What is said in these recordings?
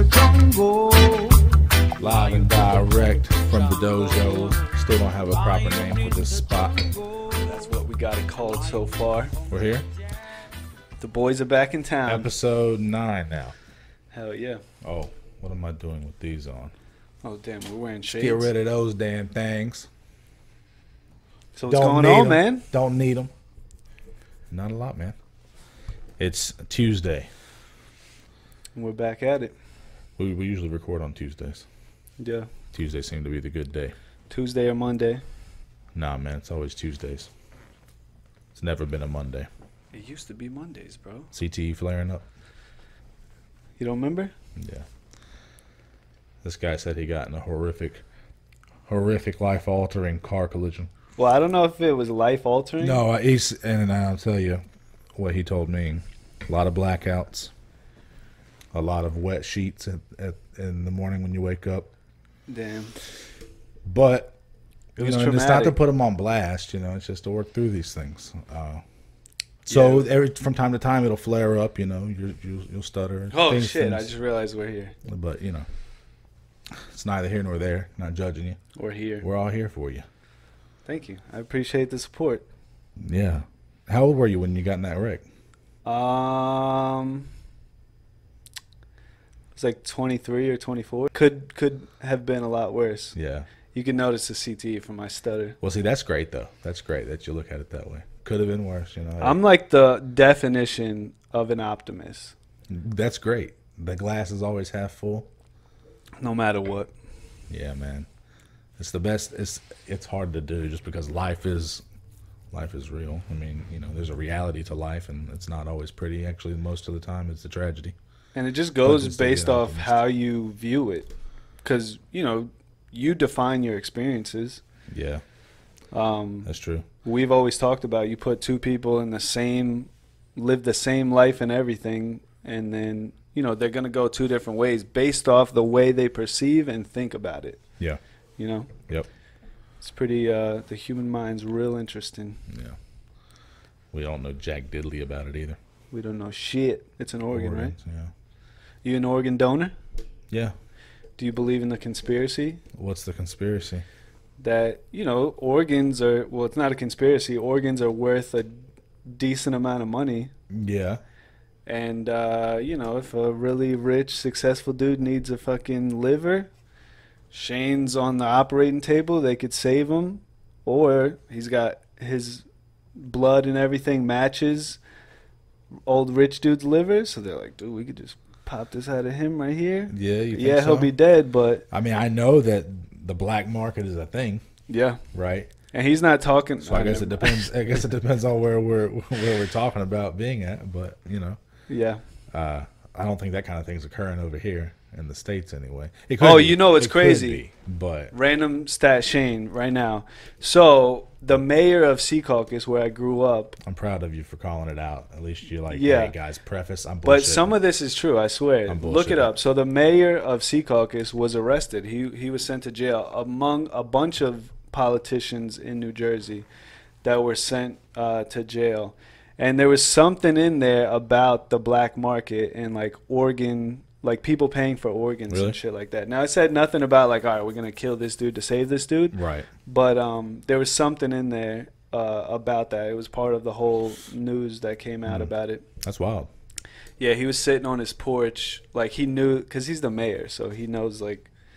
jungle. Live and direct from the dojo. Still don't have a proper name for this spot. That's what we got it called so far. We're here. The boys are back in town. Episode 9 now. Hell yeah. Oh, what am I doing with these on? Oh, damn, we're wearing shades. Get rid of those damn things. So what's going on, man? Don't need them. Not a lot, man. It's Tuesday. And we're back at it. We usually record on Tuesdays. Yeah. Tuesdays seem to be the good day. Tuesday or Monday. Nah, man, it's always Tuesdays. It's never been a Monday. It used to be Mondays, bro. CTE flaring up. You don't remember? Yeah. This guy said he got in a horrific, life-altering car collision. Well, I don't know if it was life-altering. No, and I'll tell you what he told me. A lot of blackouts. A lot of wet sheets in the morning when you wake up. Damn. But, It was and it's not to put them on blast, it's just to work through these things. From time to time, it'll flare up, you'll stutter. Oh, shit, I just realized we're here. But, it's neither here nor there. Not judging you. We're here. We're all here for you. Thank you. I appreciate the support. Yeah. How old were you when you got in that wreck? It's like 23 or 24. Could have been a lot worse. Yeah. You can notice the CTE from my stutter. Well, see, that's great, though. That's great that you look at it that way. Could have been worse, I'm like the definition of an optimist. That's great. The glass is always half full. No matter what. Yeah, man. It's the best. It's hard to do just because life is real. I mean, there's a reality to life, and it's not always pretty. Actually, most of the time, it's a tragedy. And it just goes based off how you view it. Because, you define your experiences. Yeah. That's true. We've always talked about you put two people in live the same life and everything, and then, they're going to go two different ways based off the way they perceive and think about it. Yeah. Yep. It's pretty, the human mind's real interesting. Yeah. We don't know jack diddly about it either. We don't know shit. It's an organ, right? Yeah. You an organ donor? Yeah. Do you believe in the conspiracy? What's the conspiracy? That, organs are, well, it's not a conspiracy. Organs are worth a decent amount of money. Yeah. And, if a really rich, successful dude needs a fucking liver, Shane's on the operating table, they could save him. Or he's got his blood and everything matches old rich dude's liver. So they're like, dude, we could just pop this out of him right here. Yeah, you think yeah, so? He'll be dead, but I mean, I know that the black market is a thing. Yeah. Right. And he's not talking. So I guess it depends. I guess it depends on where we're talking about being at. But Yeah. I don't think that kind of thing's occurring over here in the States anyway. It Oh, be. It's crazy. Be, but random stat, Shane, right now. So the mayor of Secaucus, where I grew up. I'm proud of you for calling it out. At least you're like, yeah. Hey guys, preface. I'm bullshitting. But some of this is true. I swear. Look it up. So the mayor of Secaucus was arrested. He was sent to jail among a bunch of politicians in New Jersey that were sent to jail. And there was something in there about the black market and like people paying for organs and shit like that. Now, it said nothing about all right, we're going to kill this dude to save this dude. Right. But there was something in there about that. It was part of the whole news that came out about it. That's wild. Yeah, he was sitting on his porch. He knew, because he's the mayor, so he knows,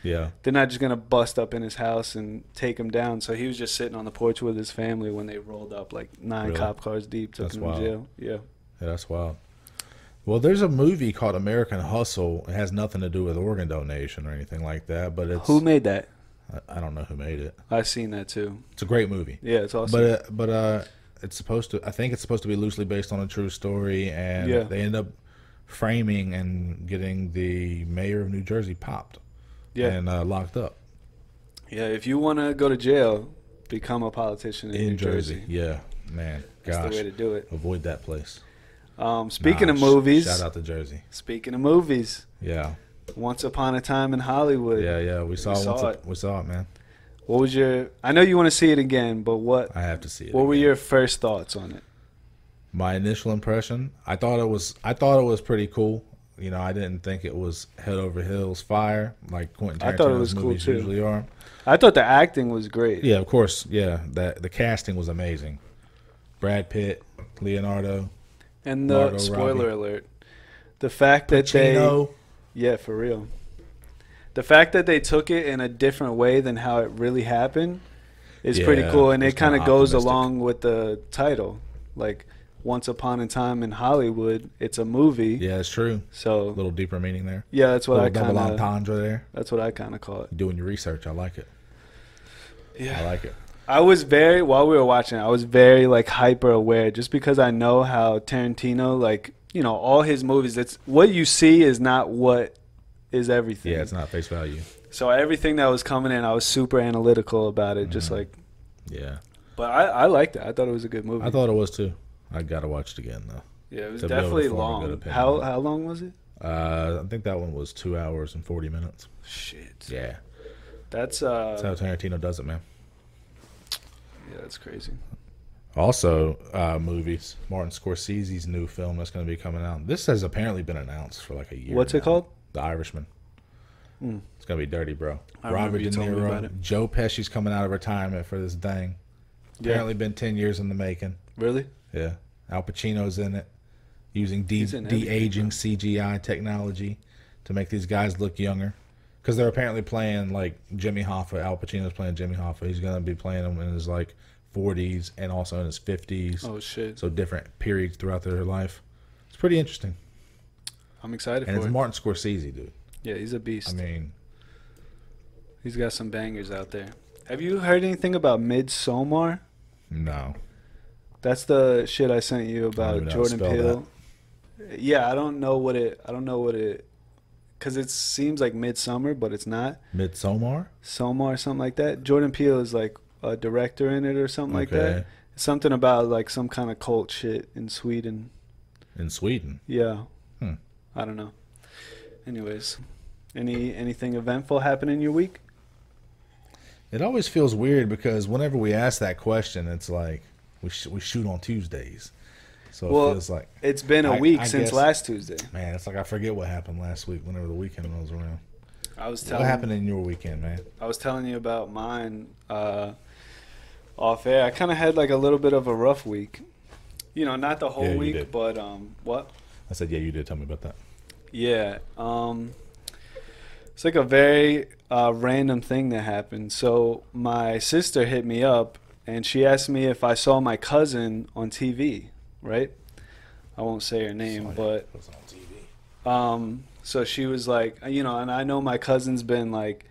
yeah, they're not just going to bust up in his house and take him down. So he was just sitting on the porch with his family when they rolled up 9 cop cars deep, took him to jail. Yeah, that's wild. Well, there's a movie called American Hustle. It has nothing to do with organ donation or anything like that. But it's who made that? I don't know who made it. I've seen that too. It's a great movie. Yeah, it's awesome. But it's supposed to. I think it's supposed to be loosely based on a true story, and they end up framing and getting the mayor of New Jersey popped. Yeah. And locked up. Yeah, if you want to go to jail, become a politician in New Jersey. Yeah, man. Gosh. That's the way to do it. Avoid that place. Speaking of movies. Shout out to Jersey. Speaking of movies. Yeah. Once Upon a Time in Hollywood. Yeah. We saw it, man. What was your... I know you want to see it again, but what... I have to see it What again. were your first thoughts on it? My initial impression, I thought it was pretty cool. You know, I didn't think it was head over heels fire like Quentin I thought it was Tarantino's cool movies too. usually are. I thought the acting was great. Yeah, of course. Yeah, the casting was amazing. Brad Pitt, Leonardo, And the Margot spoiler Robbie. alert, the fact that Pacino. yeah, for real. The fact that they took it in a different way than how it really happened is pretty cool, and it kind of goes along with the title, like Once Upon a Time in Hollywood. It's a movie. Yeah, it's true. So A little deeper meaning there. yeah, that's what I double kind entendre there. That's what I kind of call it. You're doing your research. I like it. Yeah, I like it. I was very while we were watching, I was very like hyper aware, just because I know how Tarantino, like, you know, all his movies. It's what you see is not what is everything. Yeah, it's not face value. So everything that was coming in, I was super analytical about it, just like. Yeah. But I liked it. I thought it was a good movie. I thought it was too. I gotta watch it again though. Yeah, it was to be able to definitely form a good long. opinion. How long was it? I think that one was 2 hours and 40 minutes. Shit. Yeah. That's That's how Tarantino does it, man. yeah, that's crazy. Also, movies. Martin Scorsese's new film that's going to be coming out. This has apparently been announced for like a year. What's it called? The Irishman. It's going to be dirty, bro. I remember you told me about it. Joe Pesci's coming out of retirement for this thing. Apparently been 10 years in the making. Really? Yeah. Al Pacino's in it, using de-aging CGI technology to make these guys look younger. Because they're apparently playing like Jimmy Hoffa. Al Pacino's playing Jimmy Hoffa. He's going to be playing him in his like 40s and also in his 50s. Oh, shit. So different periods throughout their life. It's pretty interesting. I'm excited And for it's it. Martin Scorsese, dude. Yeah, he's a beast. I mean, he's got some bangers out there. Have you heard anything about Midsommar? no. That's the shit I sent you I don't about even know how to Jordan spell Peele. Yeah, I don't know what it. Because it seems like Midsummer, but it's not. Midsommar? Somar, something like that. Jordan Peele is like a director in it or something like that. It's something about like some kind of cult shit in Sweden. In Sweden? Yeah. Hmm. I don't know. Anyways, anything eventful happen in your week? It always feels weird because whenever we ask that question, it's like we shoot on Tuesdays. So it feels like it's been a week since guess, last Tuesday. Man, it's like I forget what happened last week whenever the weekend rolls around. What happened in your weekend, man? I was telling you about mine off air. I kind of had like a little bit of a rough week. You know, not the whole week, but what? I said, yeah, you did tell me about that. Yeah. It's like a very random thing that happened. So my sister hit me up, and she asked me if I saw my cousin on TV, right? I won't say her name, but it was on TV. So she was like, you know, and I know my cousin's been like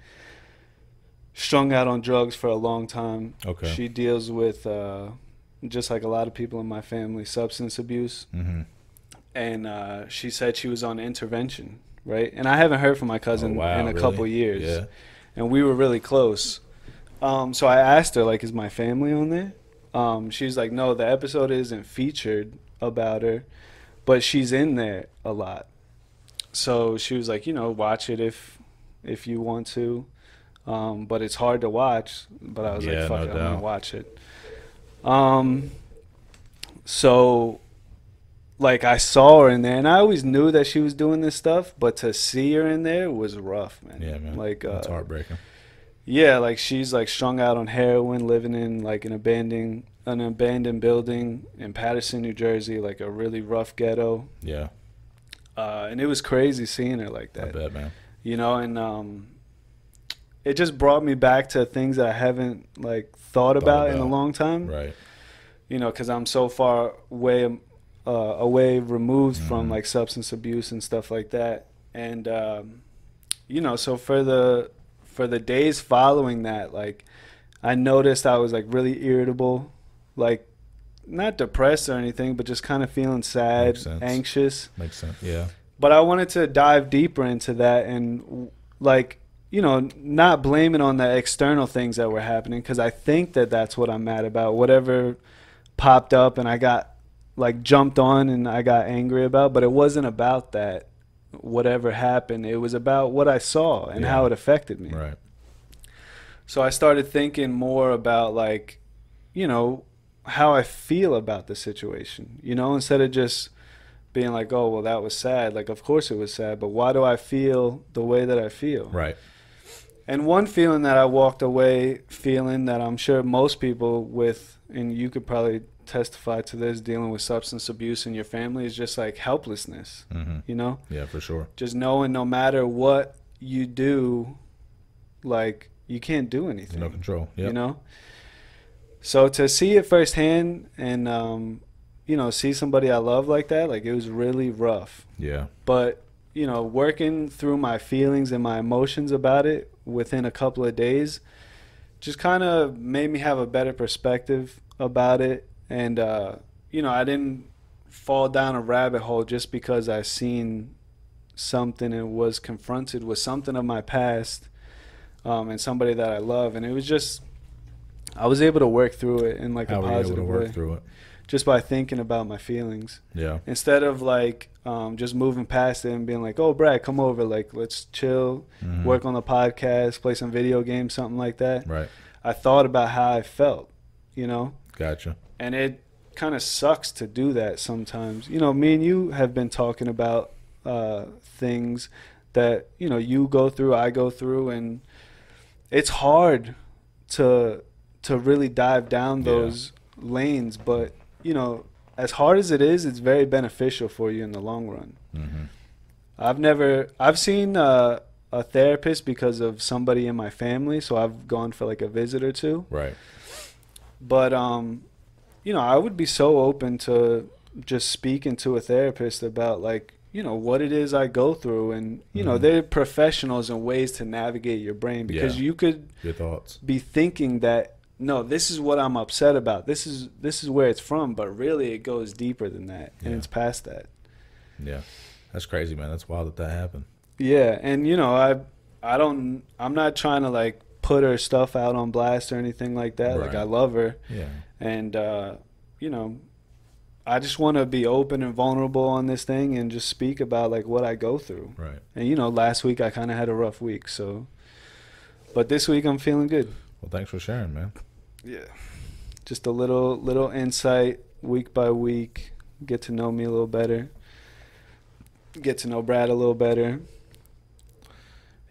strung out on drugs for a long time. Okay. She deals with just like a lot of people in my family, substance abuse. Mm-hmm. And she said she was on intervention, right? And I haven't heard from my cousin in a couple years. Yeah. And we were really close. So I asked her, like, is my family on there? She's like, no, the episode isn't featured about her, but she's in there a lot. So she was like, you know, watch it if you want to. But it's hard to watch. But I was like, fuck it, I'm going to watch it. So, like, I saw her in there, and I always knew that she was doing this stuff, but to see her in there was rough, man. Yeah, man. Like, it's heartbreaking. Yeah, like she's like strung out on heroin, living in like an abandoned building in Paterson, New Jersey, like a really rough ghetto. Yeah. And it was crazy seeing her like that. I bet, man. You know, and it just brought me back to things that I haven't like thought about in a long time. Right. You know, because I'm so far away removed from like substance abuse and stuff like that. And you know, so for the days following that, like, I noticed I was like really irritable, like not depressed or anything, but just kind of feeling sad, anxious. Makes sense. Yeah. But I wanted to dive deeper into that and, like, you know, not blame it on the external things that were happening, because I think that that's what I'm mad about. Whatever popped up and I got like jumped on and I got angry about, but it wasn't about that. Whatever happened, it was about what I saw and how it affected me. Right. So I started thinking more about, like, you know, how I feel about the situation, you know, instead of just being like, oh, well, that was sad. Like, of course it was sad, but why do I feel the way that I feel? Right. And one feeling that I walked away feeling that I'm sure most people with, and you could probably testify to this, dealing with substance abuse in your family, is just like helplessness, you know? Yeah, for sure. Just knowing no matter what you do, like, you can't do anything. No control. Yep. You know? So to see it firsthand and, you know, see somebody I love like that, like, it was really rough. Yeah. But, you know, working through my feelings and my emotions about it within a couple of days just kind of made me have a better perspective about it. And, you know, I didn't fall down a rabbit hole just because I seen something and was confronted with something of my past and somebody that I love. And it was just, I was able to work through it in like a positive way. How were you able to work through it? Just by thinking about my feelings. Yeah. Instead of like just moving past it and being like, oh, Brad, come over. Like, let's chill, work on the podcast, play some video games, something like that. Right. I thought about how I felt, you know? Gotcha. And it kind of sucks to do that sometimes. You know, me and you have been talking about things that, you know, you go through, I go through, and it's hard to really dive down those lanes, but you know, as hard as it is, it's very beneficial for you in the long run. I've seen a therapist because of somebody in my family, so I've gone for like a visit or two. Right. But you know, I would be so open to just speaking to a therapist about like, you know, what it is I go through, and you know, they're professionals and ways to navigate your brain, because you could your thoughts be thinking that, no, this is what I'm upset about. This is where it's from, but really it goes deeper than that, and it's past that. Yeah, that's crazy, man. That's wild that happened. Yeah, and you know, I'm not trying to like put her stuff out on blast or anything like that. Right. Like, I love her. Yeah. And you know, I just want to be open and vulnerable on this thing and just speak about like what I go through. Right. And you know, last week I kind of had a rough week, so, but this week I'm feeling good. Well, thanks for sharing, man. Yeah, just a little insight week by week. Get to know me a little better. Get to know Brad a little better.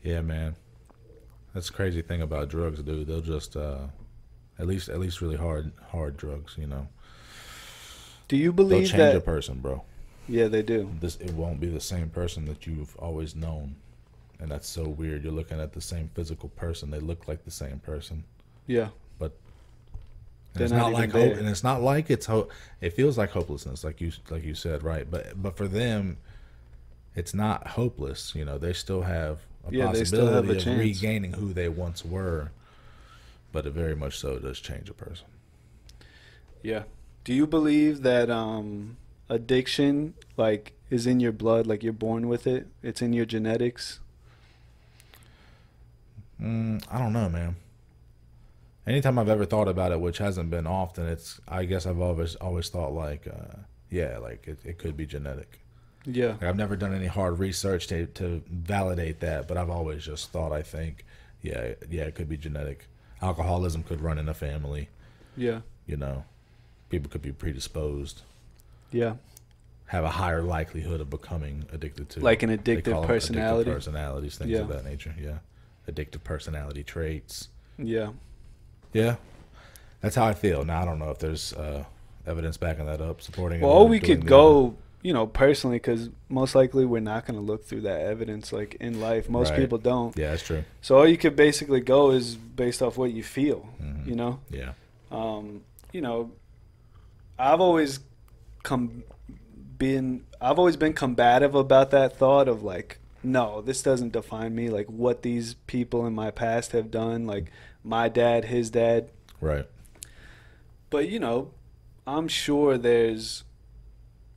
Yeah, man. That's the crazy thing about drugs, dude. They'll just at least really hard drugs, you know. Do you believe they'll change a person, bro? Yeah, they do. It won't be the same person that you've always known, and that's so weird. You're looking at the same physical person. They look like the same person. Yeah. But it's not like hope, and it's not like it's hope. It feels like hopelessness, like you said, right? But for them, it's not hopeless. You know, they still have a possibility of regaining who they once were. But it very much so does change a person. Yeah. Do you believe that addiction like is in your blood, like you're born with it? It's in your genetics? I don't know, man. Anytime I've ever thought about it, which hasn't been often, I guess I've always thought like, like it could be genetic. Yeah. Like, I've never done any hard research to validate that, but I've always just thought, I think, it could be genetic. Alcoholism could run in a family. Yeah. You know, people could be predisposed. Yeah. Have a higher likelihood of becoming addicted to. Like an addictive personality. Addictive personalities, things of that nature. Yeah. Addictive personality traits. Yeah. Yeah, that's how I feel. Now, I don't know if there's evidence backing that up, supporting it. Well, we could go, you know, personally, because most likely we're not going to look through that evidence, like, in life. Most people don't. Yeah, that's true. So all you could basically go is based off what you feel, you know? Yeah. You know, I've always been combative about that thought of, like, no, this doesn't define me. Like, what these people in my past have done, like, my dad, his dad. Right. But, you know, I'm sure there's,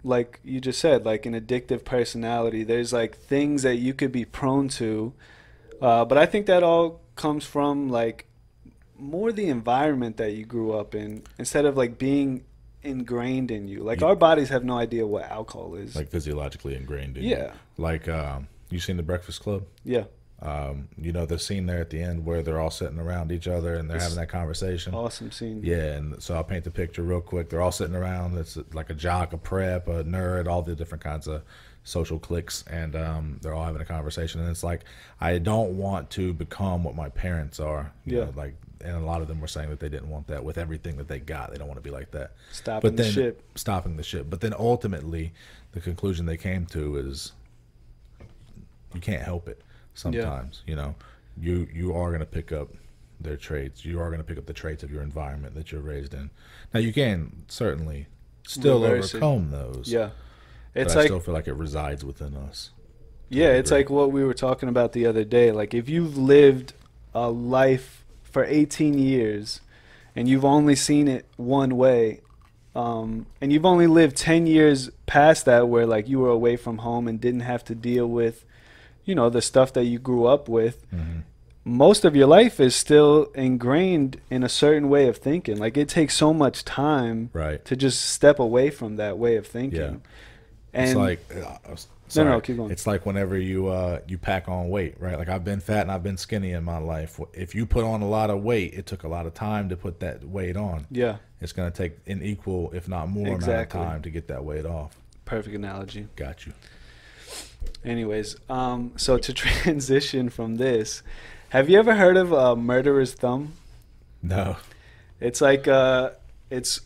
like you just said, like an addictive personality. There's like things that you could be prone to. But I think that all comes from like more the environment that you grew up in instead of like being ingrained in you. Like our bodies have no idea what alcohol is. Like physiologically ingrained in you. Yeah. Like, you seen The Breakfast Club? Yeah. You know, the scene there at the end where they're all sitting around each other and they're having that conversation. Awesome scene. Yeah, and so I'll paint the picture real quick. They're all sitting around. It's like a jock, a prep, a nerd, all the different kinds of social cliques, and they're all having a conversation. And it's like, I don't want to become what my parents are. You know, like, and a lot of them were saying that they didn't want that with everything that they got. They don't want to be like that. Stopping the ship. But then ultimately, the conclusion they came to is you can't help it. Sometimes, you know, you are going to pick up their traits. You are going to pick up the traits of your environment that you're raised in. Now, you can certainly still overcome those. Yeah. But I still feel like it resides within us. Yeah, it's like what we were talking about the other day. Like, if you've lived a life for 18 years and you've only seen it one way, and you've only lived 10 years past that where, like, you were away from home and didn't have to deal with, you know, the stuff that you grew up with, most of your life is still ingrained in a certain way of thinking. Like, it takes so much time to just step away from that way of thinking. Yeah. And it's like, no, keep going. It's like whenever you pack on weight, right? Like, I've been fat and I've been skinny in my life. If you put on a lot of weight, it took a lot of time to put that weight on. Yeah. It's going to take an equal, if not more amount of time to get that weight off. Perfect analogy. Got you. Anyways, so to transition from this, have you ever heard of a murderer's thumb? No. It's like it's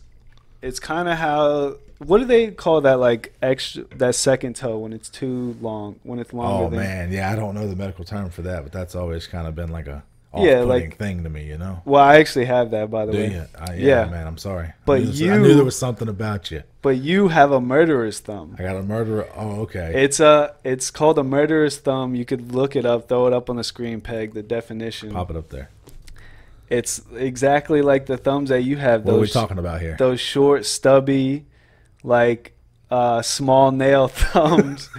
kind of how, what do they call that, like extra, that second toe when it's too long, when it's longer? Oh man, yeah, I don't know the medical term for that, but that's always kind of been like a off-putting thing to me, you know. Well, I actually have that, by the way. Do you? Yeah, man, I'm sorry. But I knew there was something about you. But you have a murderer's thumb. I got a murderer. Oh, okay. It's called a murderer's thumb. You could look it up, throw it up on the screen, Peg, the definition. Pop it up there. It's exactly like the thumbs that you have. What are we talking about here? Those short, stubby, like small nail thumbs.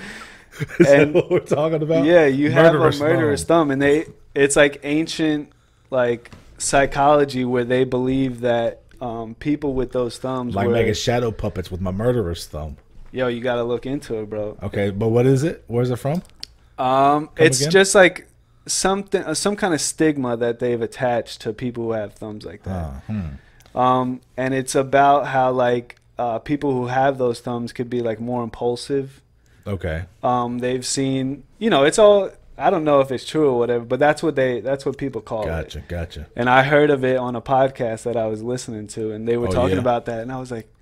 Is that what we're talking about? Yeah, you have a murderer's thumb, and it's like ancient, like, psychology where they believe that people with those thumbs like making shadow puppets with my murderer's thumb. Yo, you gotta look into it, bro. Okay, but what is it? Where's it from? It's just like something, some kind of stigma that they've attached to people who have thumbs like that. And it's about how, like, people who have those thumbs could be, like, more impulsive. Okay. They've seen, you know, it's all, I don't know if it's true or whatever, but that's what people call it. Gotcha. And I heard of it on a podcast that I was listening to, and they were talking about that, and I was like,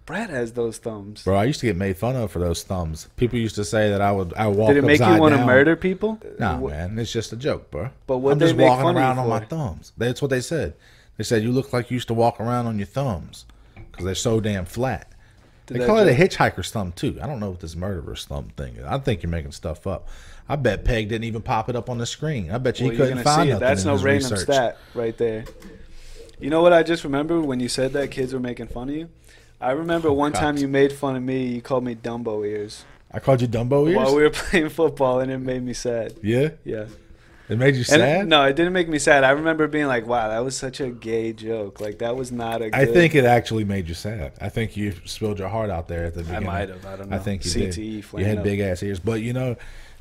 Brad has those thumbs. Bro, I used to get made fun of for those thumbs. People used to say that I walk upside down. Did it make you want to murder people? Nah, man, it's just a joke, bro. But what I'm they just make walking fun around of on my thumbs. That's what they said. They said you look like you used to walk around on your thumbs because they're so damn flat. They call it a hitchhiker's thumb too. I don't know what this murderer's thumb thing is. I think you're making stuff up. I bet Peg didn't even pop it up on the screen. I bet you he couldn't find nothing. That's no random stat right there. You know what I just remembered when you said that kids were making fun of you? I remember one time you made fun of me. You called me Dumbo Ears. I called you Dumbo Ears? While we were playing football, and it made me sad. Yeah? Yeah. It made you sad? No, it didn't make me sad. I remember being like, wow, that was such a gay joke. Like, that was not a good... I think it actually made you sad. I think you spilled your heart out there at the beginning. I might have. I don't know. I think you CTE, did. You had big-ass ears. But, you know,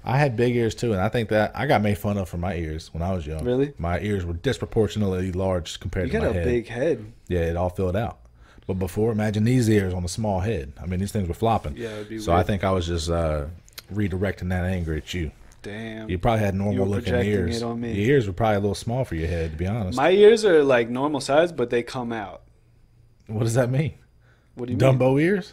I had big ears, too, and I think that I got made fun of for my ears when I was young. Really? My ears were disproportionately large compared to my head. You got a big head. Yeah, it all filled out. But before, imagine these ears on a small head. I mean, these things were flopping. Yeah, it would be so weird. I think I was just redirecting that anger at you. Damn. You probably had normal looking ears. It on me. Your ears were probably a little small for your head, to be honest. My ears are like normal size, but they come out. What does that mean? What do you mean? Dumbo ears?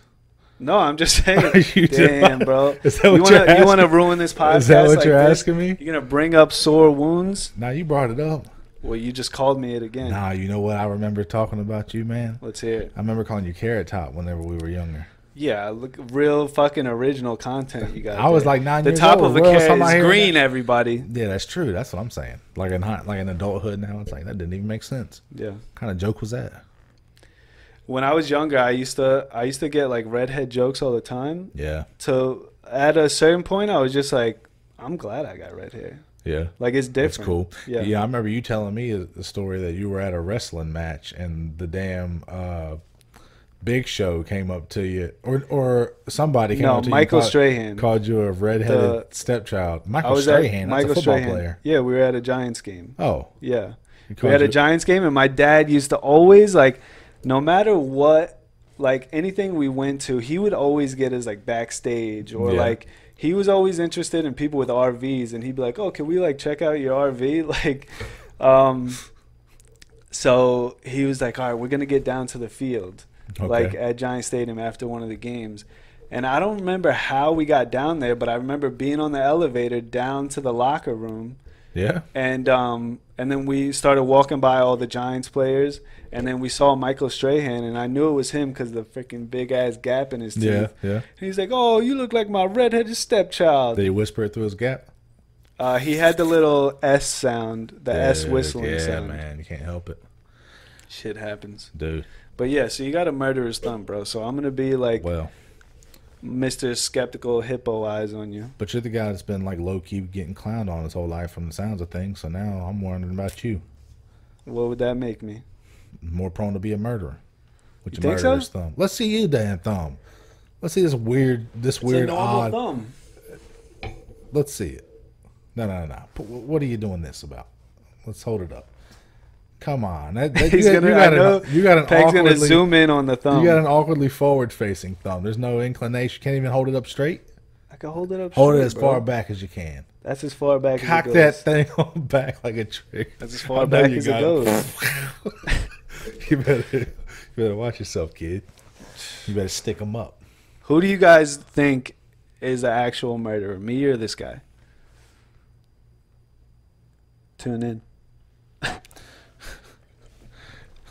No, I'm just saying. Damn, bro. Is that what you want to ruin this podcast? Is that what you're asking me? You're going to bring up sore wounds? Nah, you brought it up. Well, you just called me it again. Nah, you know what I remember talking about you, man? Let's hear it. I remember calling you Carrot Top whenever we were younger. Yeah, look, real fucking original content you got. I was like 9 years old. The top of a carrot is green, everybody. Yeah, that's true. That's what I'm saying. Like in adulthood now, it's like, that didn't even make sense. Yeah. What kind of joke was that? When I was younger, I used to get like redhead jokes all the time. Yeah. So at a certain point, I was just like, I'm glad I got red hair. Yeah. Like, it's different. That's cool. Yeah. I remember you telling me the story that you were at a wrestling match and the damn Big Show came up to you, or somebody came up to Michael you, Strahan called you a redheaded stepchild. Michael Strahan, that's a football player. Yeah, we were at a Giants game. Oh, yeah, we had a Giants game, and my dad used to always like, no matter what, like anything we went to, he would always get us like backstage or like. He was always interested in people with RVs, and he'd be like, "Oh, can we like check out your RV?" Like, so he was like, "All right, we're gonna get down to the field, like at Giant Stadium after one of the games." And I don't remember how we got down there, but I remember being on the elevator down to the locker room. Yeah. And then we started walking by all the Giants players, and then we saw Michael Strahan, and I knew it was him because the freaking big ass gap in his teeth. Yeah, yeah. And he's like, "Oh, you look like my redheaded stepchild." Did he whisper it through his gap? He had the little S sound, the S whistling sound. Yeah, man, you can't help it. Shit happens, dude. But yeah, so you got a murderer's thumb, bro. So I'm gonna be like, Mr. Skeptical Hippo eyes on you. But you're the guy that's been like low key getting clowned on his whole life from the sounds of things. So now I'm wondering about you. What would that make me? More prone to be a murderer. With your murderer's thumb. Let's see you, damn thumb. Let's see this weird, odd thumb. Let's see it. No. What are you doing this about? Let's hold it up. Come on. Peg's gonna zoom in on the thumb. You got an awkwardly forward-facing thumb. There's no inclination. Can't even hold it up straight. I can hold it up. Hold it as far back as you can. That's as far back. Cock as it goes. that thing on back like a trick. That's as far back as it goes. You better watch yourself, kid. You better stick them up. Who do you guys think is the actual murderer? Me or this guy? Tune in.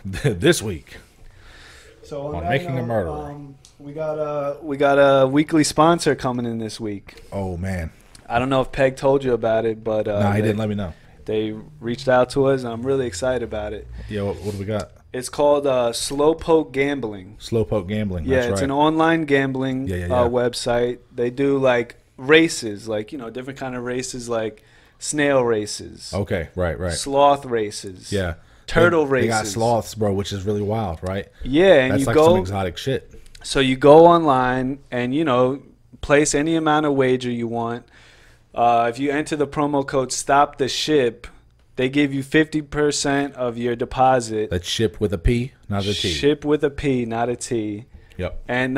This week. So on Making a Murderer. We got a weekly sponsor coming in this week. Oh man. I don't know if Peg told you about it, but no, he didn't let me know. They reached out to us, and I'm really excited about it. Yeah, what do we got? It's called Slowpoke Gambling. Slowpoke Gambling. Yeah, that's it's right. an online gambling website. They do like races, like different kind of races, like snail races. Okay, right. Sloth races. Yeah. Turtle races. They got sloths, bro, which is really wild, right? Yeah, and that's like some exotic shit. So you go online and place any amount of wager you want. If you enter the promo code Stop the Ship, they give you 50% of your deposit. That's ship with a P, not a T. Ship with a P, not a T. Yep. And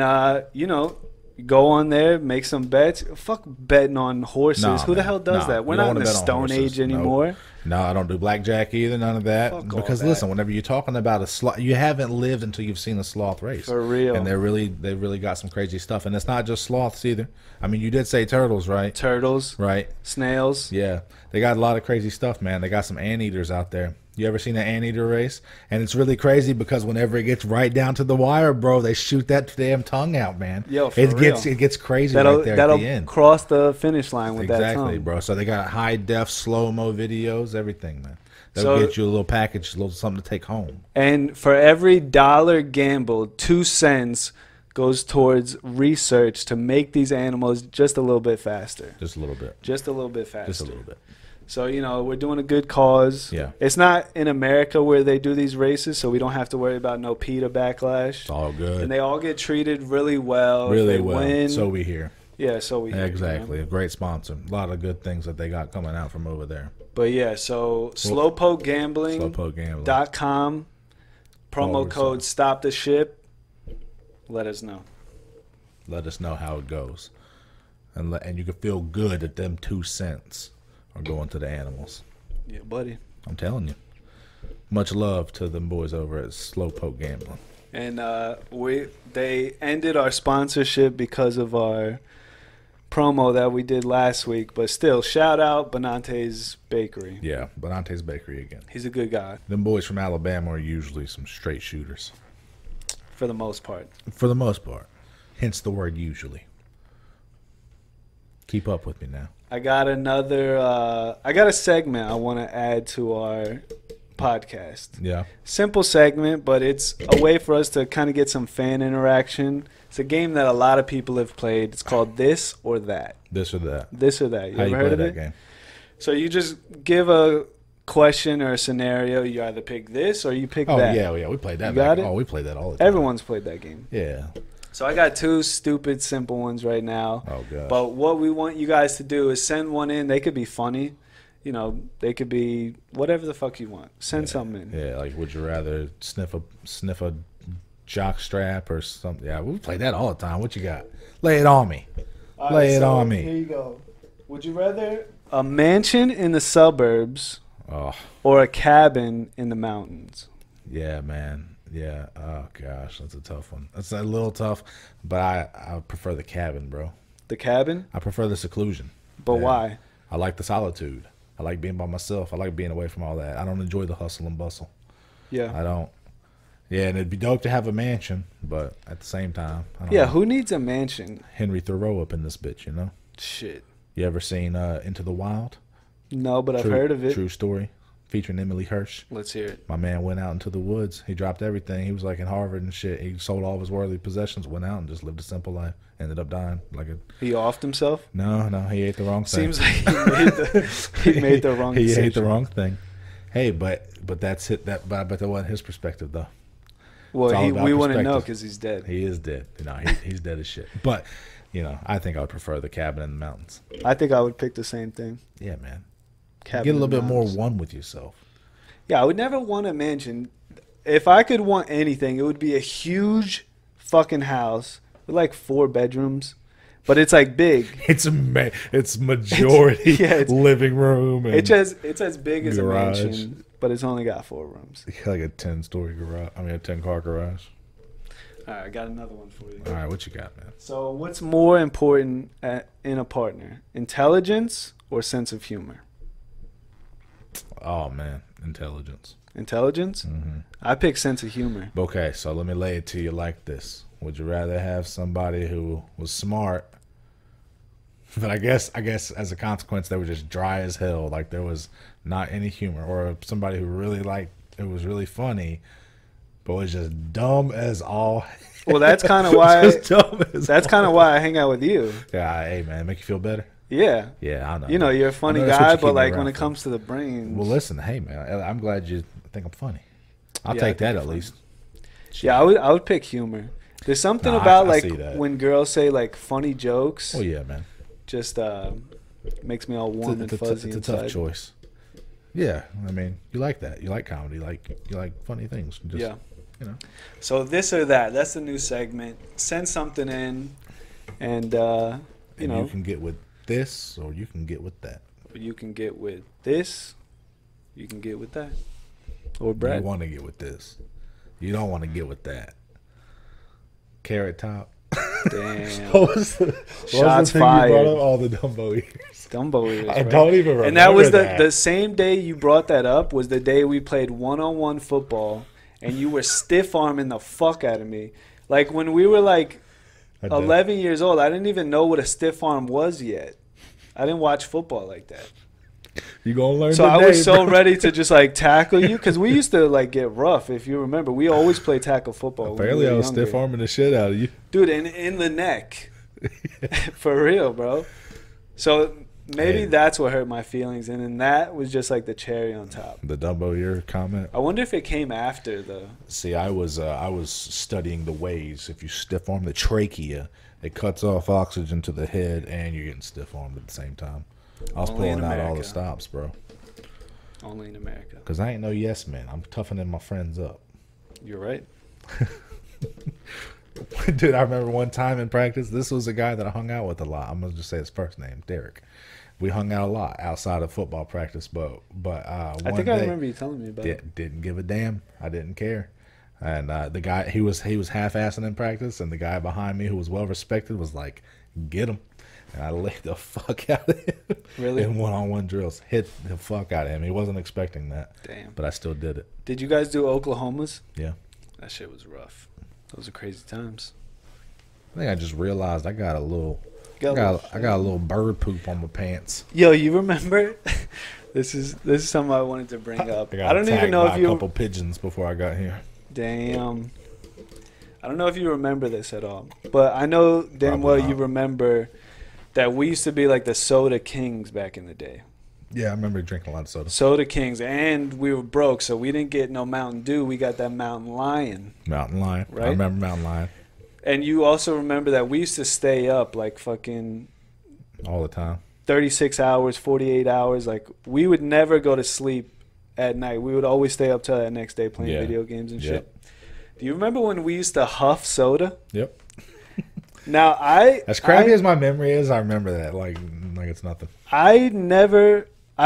go on there, make some bets. Fuck betting on horses. Nah, Who the hell does that? We're not in the Stone Age anymore. No, I don't do blackjack either. None of that. Because listen, whenever you're talking about a sloth, you haven't lived until you've seen a sloth race. For real. And they really got some crazy stuff. And it's not just sloths either. I mean, you did say turtles, right? Turtles. Right. Snails. Yeah. They got a lot of crazy stuff, man. They got some anteaters out there. You ever seen an anteater race? And it's really crazy because whenever it gets right down to the wire, bro, they shoot that damn tongue out, man. Yo, it gets crazy right there at the end. That'll cross the finish line with that tongue. Exactly, bro. So they got high def, slow mo videos, everything, man. They'll get you a little package, a little something to take home. And for every dollar gambled, 2 cents goes towards research to make these animals just a little bit faster. Just a little bit. Just a little bit faster. Just a little bit. So, we're doing a good cause. Yeah. It's not in America where they do these races, so we don't have to worry about no PETA backlash. It's all good. And they all get treated really well. Really well. Win. So we hear. Yeah, so we hear. Exactly. A great sponsor. A lot of good things that they got coming out from over there. But yeah, so slowpokegambling.com, promo code Stop the Ship. Let us know. Let us know how it goes. And you can feel good that them 2 cents are going to the animals. Yeah, buddy. I'm telling you. Much love to them boys over at Slowpoke Gambling. And they ended our sponsorship because of our promo that we did last week. But still, shout out Benante's Bakery. Yeah, Benante's Bakery again. He's a good guy. Them boys from Alabama are usually some straight shooters. For the most part. For the most part. Hence the word usually. Keep up with me now. I got a segment I want to add to our podcast. Yeah. Simple segment, but it's a way for us to kind of get some fan interaction. It's a game that a lot of people have played. It's called This or That. This or That. This or That. You ever heard of that game? So you just give a question or a scenario, you either pick this or you pick that. that. Yeah, we played that. You got it? Oh, we played that all the time. Everyone's played that game. Yeah. So I got 2 stupid, simple ones right now. Oh, gosh. But what we want you guys to do is send one in. They could be funny. You know, they could be whatever the fuck you want. Send something in. Yeah, like would you rather sniff a jock strap or something? Yeah, we play that all the time. What you got? Lay it on me. Lay it on me. Here you go. Would you rather a mansion in the suburbs or a cabin in the mountains? Yeah, man. Yeah. Oh gosh, that's a tough one. That's a little tough, but I prefer the cabin, bro. The cabin? I prefer the seclusion. But why? I like the solitude. I like being by myself. I like being away from all that. I don't enjoy the hustle and bustle. Yeah. I don't. Yeah, and it'd be dope to have a mansion, but at the same time, I don't know. Who needs a mansion? Henry Thoreau up in this bitch, you know? Shit. You ever seen Into the Wild? No, but I've heard of it. True story. Featuring Emily Hirsch. Let's hear it. My man went out into the woods. He dropped everything. He was like in Harvard and shit. He sold all of his worldly possessions, went out and just lived a simple life. Ended up dying. He offed himself? No, he ate the wrong thing. Seems like he made the wrong decision. He ate the wrong thing. Hey, but that's it. But that wasn't his perspective though. Well, we wouldn't know because he's dead. He is dead. You know, he's dead as shit. But you know, I think I would prefer the cabin in the mountains. I think I would pick the same thing. Yeah, man. Cabin Get a little bit more one with yourself. Yeah, I would never want a mansion. If I could want anything, it would be a huge fucking house with like 4 bedrooms, but it's like big. It's majority living room. And it's as big as garage. A mansion, but it's only got 4 rooms. Like a 10-story garage. I mean, a 10-car garage. All right, I got another one for you. All right, what you got, man? So, what's more important in a partner, intelligence or sense of humor? Oh man, intelligence. Intelligence? Mm-hmm. I pick sense of humor. Okay, so let me lay it to you like this: would you rather have somebody who was smart, but I guess as a consequence they were just dry as hell, like there was not any humor, or somebody who really it was really funny, but was just dumb as all? Well, that's kind of why. That's kind of why I hang out with you. Yeah, hey man, make you feel better. Yeah. Yeah, I know. You know, you're a funny guy, but like when it comes to the brains. Well, listen, hey man, I'm glad you think I'm funny. I'll take that at least. Yeah, I would pick humor. There's something about like when girls say like funny jokes. Oh yeah, man. Just makes me all warm and fuzzy. It's a tough choice. Yeah, I mean, you like that. You like comedy. You like funny things. Just, yeah. You know. So this or that. That's the new segment. Send something in, and you know. You can get with this, or you can get with that. You can get with this. You can get with that. Or Brad. You want to get with this. You don't want to get with that. Carrot Top. Damn. Shots fired. All the Dumbo ears. Dumbo ears. I don't even remember. And that was the same day you brought that up was the day we played one-on-one football, and you were stiff arming the fuck out of me. Like when we were like 11 years old, I didn't even know what a stiff arm was yet. I didn't watch football like that. You gonna learn so today, I was so ready to just like tackle you because we used to like get rough. If you remember, we always play tackle football. Apparently, I was stiff arming the shit out of you, dude. In the neck, for real, bro. So maybe that's what hurt my feelings, and then that was just like the cherry on top. The Dumbo ear comment. I wonder if it came after the. See, I was studying the ways. If you stiff arm the trachea, it cuts off oxygen to the head, and you're getting stiff armed at the same time. I was pulling out all the stops, bro. Only in America. Because I ain't no yes man. I'm toughening my friends up. You're right. Dude, I remember one time in practice, this was a guy that I hung out with a lot. I'm going to just say his first name, Derek. We hung out a lot outside of football practice, but I think I remember you telling me about it. Didn't give a damn. I didn't care. And the guy, he was half-assing in practice, and the guy behind me who was well-respected was like, get him. And I laid the fuck out of him. Really? In one-on-one drills. Hit the fuck out of him. He wasn't expecting that. Damn. But I still did it. Did you guys do Oklahomas? Yeah. That shit was rough. Those are crazy times. I think I just realized I got a little bird poop on my pants. Yo, you remember? This is something I wanted to bring up. I don't even know if you. A couple pigeons before I got here. Damn. I don't know if you remember this at all, but I know damn well you remember that we used to be like the soda kings back in the day. Yeah, I remember drinking a lot of soda. Soda Kings, and we were broke, so we didn't get no Mountain Dew. We got that Mountain Lion. Mountain Lion. Right? I remember Mountain Lion. And you also remember that we used to stay up like fucking... all the time. 36 hours, 48 hours. Like, we would never go to sleep at night. We would always stay up till that next day playing video games and shit. Do you remember when we used to huff soda? Yep. Now, as crappy as my memory is, I remember that like it's nothing. I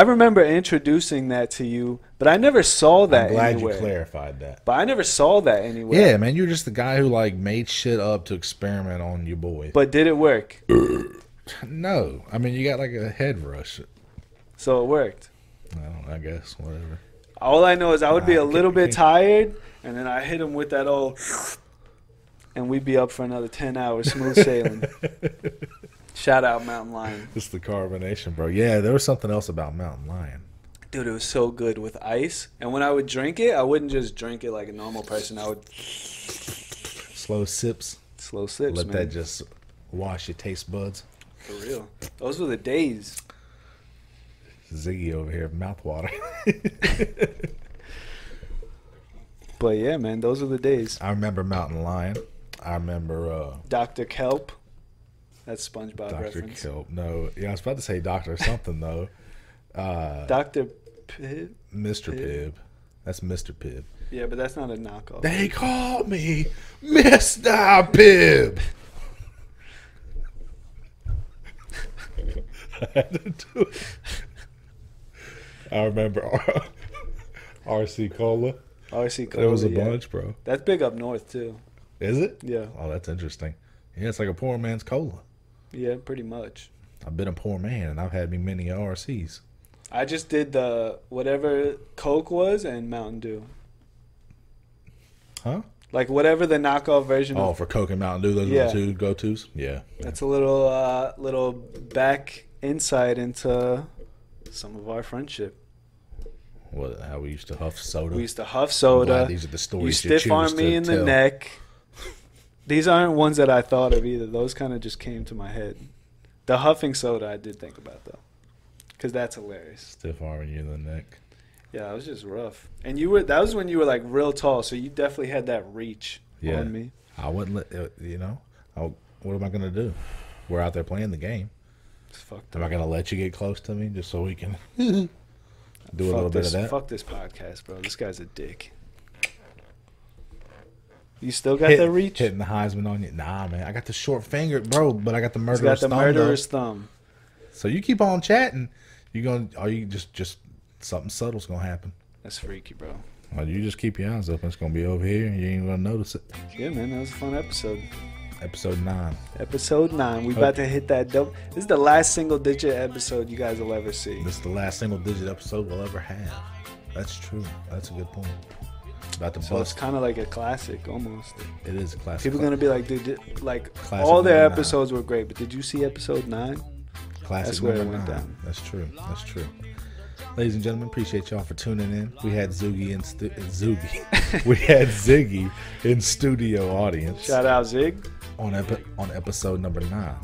remember introducing that to you, but I never saw that anywhere. I'm glad you clarified that. But I never saw that anywhere. Yeah, man, you're just the guy who like made shit up to experiment on you boys. But did it work? No. I mean, you got like a head rush. So it worked. I guess, whatever. All I know is I would be a little bit tired, and then I hit him with that old... and we'd be up for another 10 hours, smooth sailing. Shout out Mountain Lion. It's the carbonation, bro. Yeah, there was something else about Mountain Lion. Dude, it was so good with ice. And when I would drink it, I wouldn't just drink it like a normal person. I would... slow sips. Slow sips, Let man. that just wash your taste buds. For real. Those were the days. Ziggy over here, mouthwater. But yeah, man, those are the days. I remember Mountain Lion. I remember Dr. Kelp. That's SpongeBob Dr. reference. Kelp. No, yeah, I was about to say Dr. something though. Dr. Pibb? Mr. Pibb. That's Mr. Pibb. Yeah, but that's not a knockoff. They call me Mr. Pibb. I had to do it. I remember RC Cola. RC Cola. There was a bunch, bro. That's big up north too. Is it? Yeah. Oh, that's interesting. Yeah, it's like a poor man's cola. Yeah, pretty much. I've been a poor man, and I've had me many RCs. I just did the whatever Coke was and Mountain Dew. Huh? Like whatever the knockoff version. Oh, for Coke and Mountain Dew, those are the two go-tos? Yeah. That's a little back insight into some of our friendship. What? How we used to huff soda? We used to huff soda. These are the stories you stiff arm me in the neck. These aren't ones that I thought of either. Those kind of just came to my head. The huffing soda I did think about, though. Because that's hilarious. Stiff arming you in the neck. Yeah, it was just rough. And that was when you were like real tall, so you definitely had that reach on me. I wouldn't let, what am I going to do? We're out there playing the game. It's fucked up. Am I going to let you get close to me just so we can do a little bit of that? Fuck this podcast, bro. This guy's a dick. You still got that reach? Hitting the Heisman on you? Nah, man. I got the short finger, bro, but I got the murderer's thumb. He's got the murderer's thumb. So you keep on chatting. Just something subtle's going to happen. That's freaky, bro. Well, you just keep your eyes open. It's going to be over here, and you ain't going to notice it. Yeah, man. That was a fun episode. Episode 9. Episode 9. We about to hit that dope. This is the last single-digit episode you guys will ever see. This is the last single-digit episode we'll ever have. That's true. That's a good point. About to so bust. It's kind of like a classic, almost. It is a classic. People are going to be like, dude, like, all their episodes were great, but did you see episode 9? Classic. That's where it went down. That's true. That's true. Ladies and gentlemen, appreciate y'all for tuning in. We had Ziggy in studio audience. Shout out Zig. On episode number 9.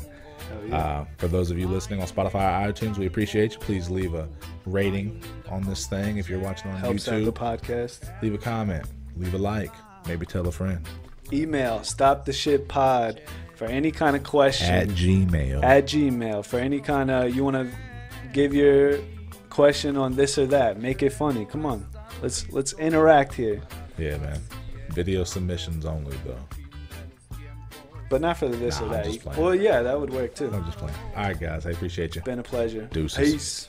Yeah. For those of you listening on Spotify or iTunes, we appreciate you. Please leave a rating on this thing if you're watching on Helps YouTube. Out the podcast. Leave a comment. Leave a like. Maybe tell a friend. Email stoptheshitpod for any kind of question. At Gmail. At Gmail for any kind of you want to give your question on this or that. Make it funny. Come on, let's interact here. Yeah, man. Video submissions only though. But not for this or that. Well, yeah, that would work too. I'm just playing. All right, guys. I appreciate you. Been a pleasure. Deuces. Peace.